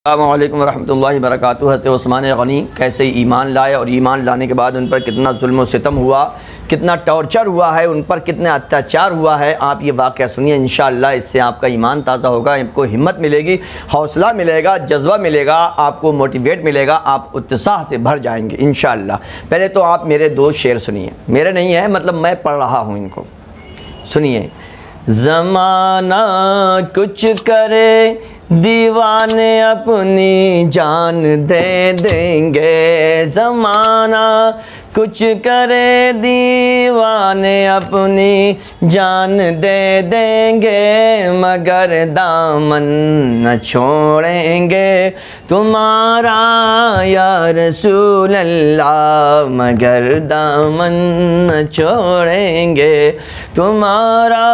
अस्सलामु अलैकुम वरहमतुल्लाहि वबरकातुहू। हज़रत उस्मान गनी कैसे ईमान लाए और ईमान लाने के बाद उन पर कितना जुल्म व सितम हुआ, कितना टॉर्चर हुआ है, उन पर कितना अत्याचार हुआ है। आप ये वाक़या सुनिए, इंशाअल्लाह इससे आपका ईमान ताज़ा होगा, आपको हिम्मत मिलेगी, हौसला मिलेगा, जज्बा मिलेगा, आपको मोटिवेट मिलेगा, आप उत्साह से भर जाएंगे इंशाअल्लाह। पहले तो आप मेरे दो शेर सुनिए, मेरे नहीं है, मतलब मैं पढ़ रहा हूँ, इनको सुनिए। ज़माना कुछ करे दीवाने अपनी जान दे देंगे, ज़माना कुछ करे दीवाने अपनी जान दे देंगे, मगर दामन न छोड़ेंगे तुम्हारा या रसूल अल्लाह, मगर दामन न छोड़ेंगे तुम्हारा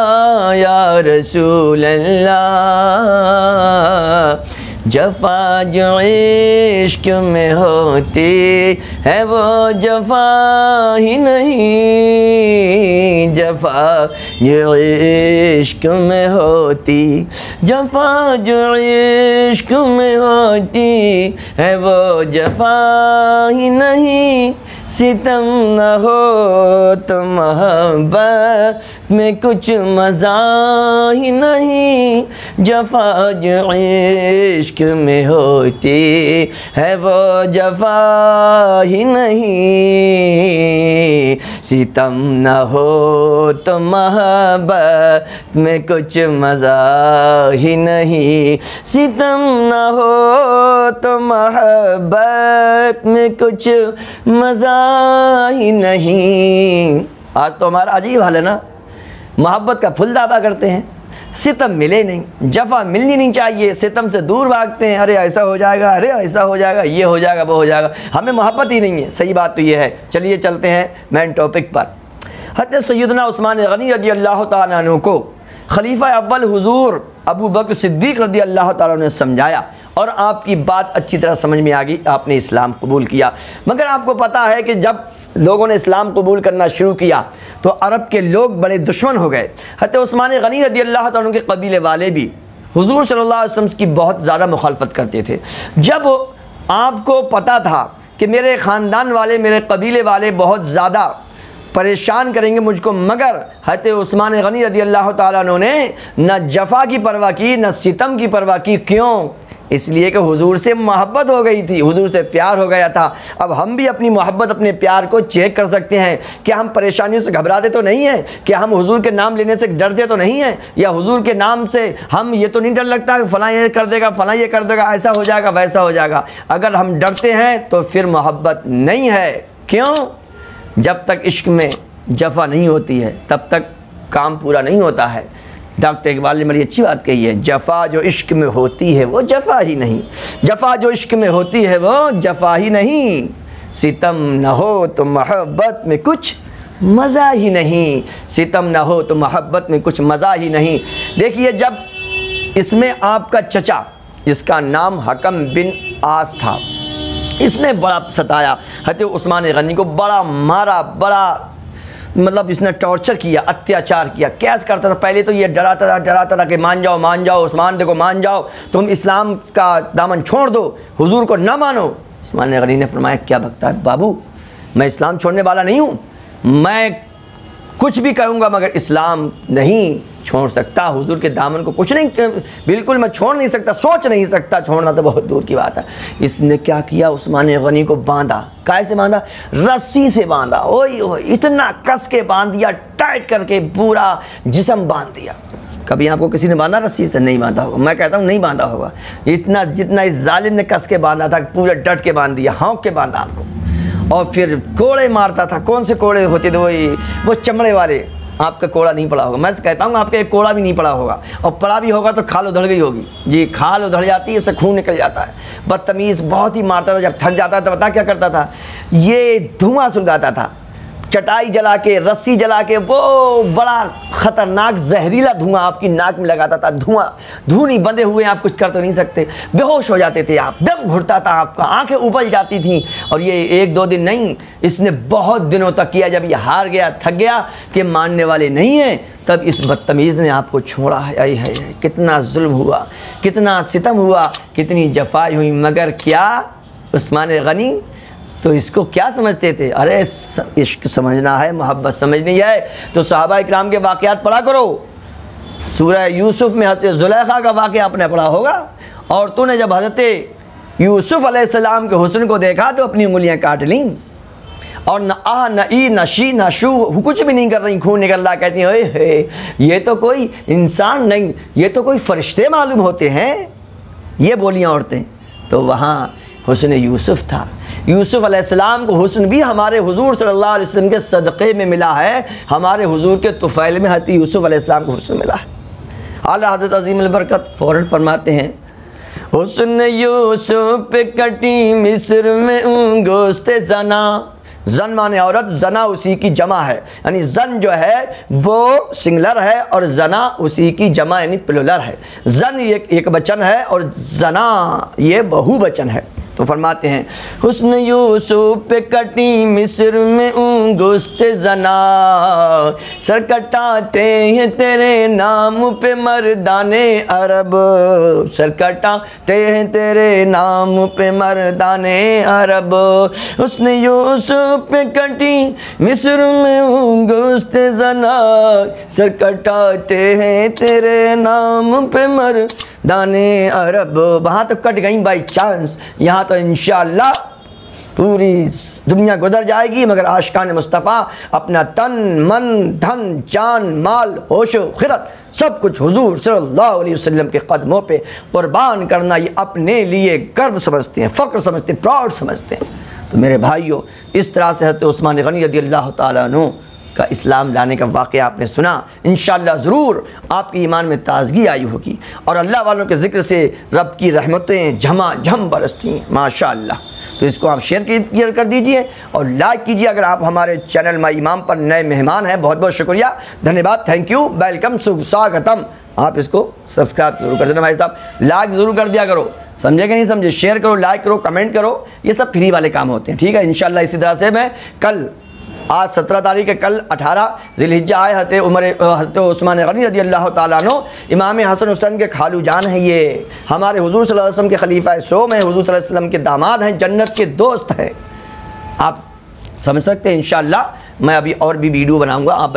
या रसूल अल्लाह। जफ़ा जो इश्क में होती है वो जफ़ा ही नहीं, जफ़ा जो इश्क में होती, जफ़ा जो इश्क में होती है वो जफ़ा ही नहीं, सितम न हो तो मोहब्बत में कुछ मज़ा ही नहीं, जफ़ा जो इश्क में होती है वो जफ़ा ही नहीं, सितम न हो तो मोहब्बत में कुछ मज़ा ही नहीं, सितम न हो तो मोहब्बत में कुछ मज़ा ही नहीं। आज तो हमारा अजीब हाल है ना, मोहब्बत का फुल दावा करते हैं, सितम मिले नहीं, जफ़ा मिलनी नहीं चाहिए, सितम से दूर भागते हैं, अरे ऐसा हो जाएगा, अरे ऐसा हो जाएगा, ये हो जाएगा, वो हो जाएगा, हमें मोहब्बत ही नहीं है। सही बात तो ये है। चलिए चलते हैं मेन टॉपिक पर। हज़रत सैयदना उस्मान गनी रज़ी अल्लाह तआला अन्हु को खलीफा अव्वल हुज़ूर अबू बकर सिद्दीक़ रज़ी अल्लाह तआला ने समझाया और आपकी बात अच्छी तरह समझ में आ गई, आपने इस्लाम कबूल किया। मगर आपको पता है कि जब लोगों ने इस्लाम कबूल करना शुरू किया तो अरब के लोग बड़े दुश्मन हो गए। हज़रत उस्मान गनी रज़ी अल्लाह तआला अन्हु के कबीले वाले भी हुज़ूर सल्लल्लाहु अलैहि वसल्लम की बहुत ज़्यादा मुखालफत करते थे। जब आपको पता था कि मेरे ख़ानदान वाले, मेरे कबीले वाले बहुत ज़्यादा परेशान करेंगे मुझको, मगर हज़रत उस्मान गनी रज़ी अल्लाह तआला अन्हु ने न जफ़ा की परवाह की, न सितम की परवाह की। क्यों? इसलिए कि हुजूर से मोहब्बत हो गई थी, हुजूर से प्यार हो गया था। अब हम भी अपनी मोहब्बत, अपने प्यार को चेक कर सकते हैं कि हम परेशानियों से घबराते तो नहीं हैं, कि हम हुजूर के नाम लेने से डरते तो नहीं हैं, या हुजूर के नाम से हम ये तो नहीं डर लगता कि फ़लाँ ये कर देगा, फ़लाँ ये कर देगा, ऐसा हो जाएगा, वैसा हो जाएगा। अगर हम डरते हैं तो फिर मोहब्बत नहीं है। क्यों? जब तक इश्क में जफ़ा नहीं होती है तब तक काम पूरा नहीं होता है। डॉक्टर इकबाल ने बड़ी अच्छी बात कही है, जफ़ा जो इश्क में होती है वो जफ़ा ही नहीं, जफ़ा जो इश्क में होती है वो जफ़ा ही नहीं, सितम न हो तो मोहब्बत में कुछ मज़ा ही नहीं, सितम न हो तो मोहब्बत में कुछ मज़ा ही नहीं। देखिए, जब इसमें आपका चचा, इसका नाम हकम बिन आस था, इसने बड़ा सताया, हज़रत उस्मान गनी को बड़ा मारा, बड़ा मतलब इसने टॉर्चर किया, अत्याचार किया। क्या करता था? पहले तो ये डराता था कि मान जाओ उस्मान, देखो मान जाओ, तुम इस्लाम का दामन छोड़ दो, हुजूर को ना मानो। उस्मान गनी ने फरमाया, क्या बकता है बाबू, मैं इस्लाम छोड़ने वाला नहीं हूँ, मैं कुछ भी करूँगा मगर इस्लाम नहीं छोड़ सकता, हुजूर के दामन को कुछ नहीं, बिल्कुल मैं छोड़ नहीं सकता, सोच नहीं सकता, छोड़ना तो बहुत दूर की बात है। इसने क्या किया? उस्मान गनी को बांधा। काय से बांधा? रस्सी से बांधा। ओए इतना कस के बांध दिया, टाइट करके पूरा जिस्म बांध दिया। कभी आपको किसी ने बांधा रस्सी से? नहीं बांधा होगा, मैं कहता हूँ नहीं बांधा होगा। इतना जितना इस जालिम ने कस के बांधा था, पूरा डट के बांध दिया, हाँक के बांधा आपको, और फिर कोड़े मारता था। कौन से कोड़े होते थे? वो चमड़े वाले। आपका कोड़ा नहीं पड़ा होगा, मैं कहता हूँ आपका एक कोड़ा भी नहीं पड़ा होगा, और पड़ा भी होगा तो खाल उधड़ गई होगी। जी, खाल उधड़ जाती है, इससे खून निकल जाता है। बदतमीज़ बहुत ही मारता था। जब थक जाता था तो बता क्या करता था? ये धुआं सुलगाता था, चटाई जला के, रस्सी जला के, वो बड़ा ख़तरनाक जहरीला धुआं आपकी नाक में लगाता था। धूनी बंधे हुए आप कुछ कर तो नहीं सकते, बेहोश हो जाते थे आप, दम घुटता था आपका, आंखें उबल जाती थीं। और ये 1-2 दिन नहीं, इसने बहुत दिनों तक किया। जब ये हार गया, थक गया कि मानने वाले नहीं हैं, तब इस बदतमीज़ ने आपको छोड़ा है। आई है, कितना जुल्म हुआ, कितना सितम हुआ, कितनी जफाई हुई। मगर क्या उस्मान गनी तो इसको क्या समझते थे? अरे इश्क समझना है, मोहब्बत समझनी है तो सहाबा इकराम के वाक़यात पढ़ा करो। सूरह यूसुफ में हज़रत ज़ुलेखा का वाक़या आपने पढ़ा होगा। और तूने जब हज़रत यूसुफ अलैहिस्सलाम के हुस्न को देखा तो अपनी उंगलियां काट लीं, और न आ न ई न शी न शू, कुछ भी नहीं कर रही, खून निकल रहा। कहती है ये तो कोई इंसान नहीं, ये तो कोई फरिश्ते मालूम होते हैं, ये बोलियां औरतें। तो वहाँ हुस्न यूसुफ था। यूसुफ अलैहिस्सलाम को हुस्न भी हमारे हुजूर सल्लल्लाहु अलैहि वसल्लम के सदक़े में मिला है। हमारे हुजूर के तुफ़ैल में हज़रत यूसुफ अलैहिस्सलाम को हुस्न मिला है। आला हज़रत अज़ीम अल-बरकत फ़ौरन फरमाते हैं, हुस्न यूसुफ पे कटी मिस्र में गोश्ते जना। जन माने औरत, जना उसी की जमा है, यानी जन जो है वो सिंगुलर है और जना उसी की जमा यानी प्लुरल है। जन एक वचन है और जना ये बहुवचन है। तो फरमाते हैं, हुस्न यूसुफ पे कटी मिस्र में गुस्ते जना, सर कटाते हैं तेरे नाम पे मर्दाने अरब, सर कटाते हैं तेरे नाम पे मर्दाने अरब। हुस्न यूसुफ पे कटी मिस्र में गुस्ते जना, सर कटाते हैं तेरे नाम पे मर्दाने अरब। वहाँ तो कट गई बाई चांस, यहाँ तो इंशाअल्लाह पूरी दुनिया गुजर जाएगी, मगर आशिकान मुस्तफ़ा अपना तन मन धन जान माल होश खिरत सब कुछ हुजूर सल्लल्लाहु अलैहि वसल्लम के कदमों पे कुर्बान करना ये अपने लिए गर्व समझते हैं, फ़ख्र समझते हैं, प्राउड समझते हैं। तो मेरे भाइयों, इस तरह से हज़रत उस्मान गनी रज़ियल्लाहु ताला अन्हु का इस्लाम लाने का वाक़या आपने सुना। इंशाअल्लाह ज़रूर आपकी ईमान में ताज़गी आई होगी और अल्लाह वालों के ज़िक्र से रब की रहमतें झमाझम बरसती हैं माशाअल्लाह। तो इसको आप शेयर कर दीजिए और लाइक कीजिए। अगर आप हमारे चैनल माई इमाम पर नए मेहमान हैं, बहुत बहुत शुक्रिया, धन्यवाद, थैंक यू, वेलकम, स्वागतम। आप इसको सब्सक्राइब जरूर कर देना भाई साहब, लाइक ज़रूर कर दिया करो, समझे कि नहीं समझे, शेयर करो, लाइक करो, कमेंट करो, ये सब फ्री वाले काम होते हैं, ठीक है। इंशाअल्लाह इसी तरह से मैं कल, आज 17 तारीख है, कल 18 ज़िलहिज्जा आए हज़रत उस्मान गनी रज़ियल्लाहु ताला अन्हु इमाम हसन हुसैन के खालू जान हैं। ये हमारे हुजूर सल्लल्लाहु अलैहि वसल्लम के खलीफा सोम हैं, हुजूर सल्लल्लाहु अलैहि वसल्लम के दामाद हैं, जन्नत के दोस्त हैं। आप समझ सकते हैं। इंशाअल्लाह मैं अभी और भी वीडियो बनाऊँगा, आप